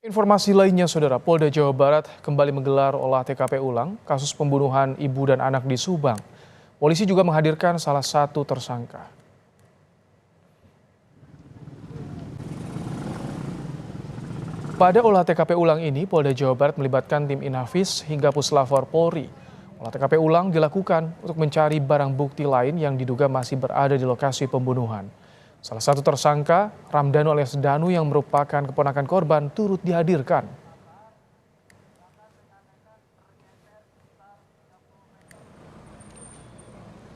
Informasi lainnya, Saudara, Polda Jawa Barat kembali menggelar olah TKP ulang kasus pembunuhan ibu dan anak di Subang. Polisi juga menghadirkan salah satu tersangka. Pada olah TKP ulang ini, Polda Jawa Barat melibatkan tim Inafis hingga Puslapor Polri. Olah TKP ulang dilakukan untuk mencari barang bukti lain yang diduga masih berada di lokasi pembunuhan. Salah satu tersangka, Ramdhanu alias Danu yang merupakan keponakan korban, turut dihadirkan.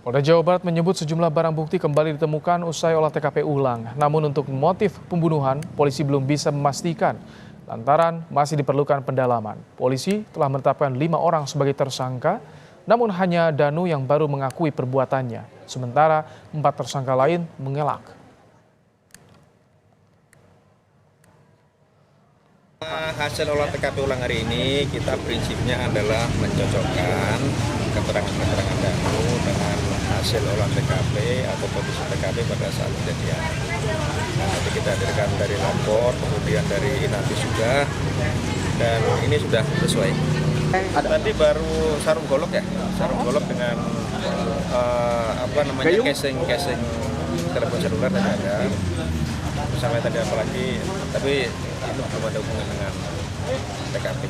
Polda Jawa Barat menyebut sejumlah barang bukti kembali ditemukan usai olah TKP ulang. Namun untuk motif pembunuhan, polisi belum bisa memastikan lantaran masih diperlukan pendalaman. Polisi telah menetapkan 5 orang sebagai tersangka, namun hanya Danu yang baru mengakui perbuatannya. Sementara 4 tersangka lain mengelak. Hasil olah TKP ulang hari ini kita prinsipnya adalah mencocokkan keterangan-keterangan Danu dengan hasil olah TKP atau kondisi TKP pada saat kejadian. Nah, nanti kita hadirkan dari lapor, kemudian dari Inafis juga, dan ini sudah sesuai. Tadi baru sarung golok ya, sarung golok dengan casing telepon seluler tadi ada. Sampai tadi apalagi, tapi itu belum ada hubungan dengan TKP.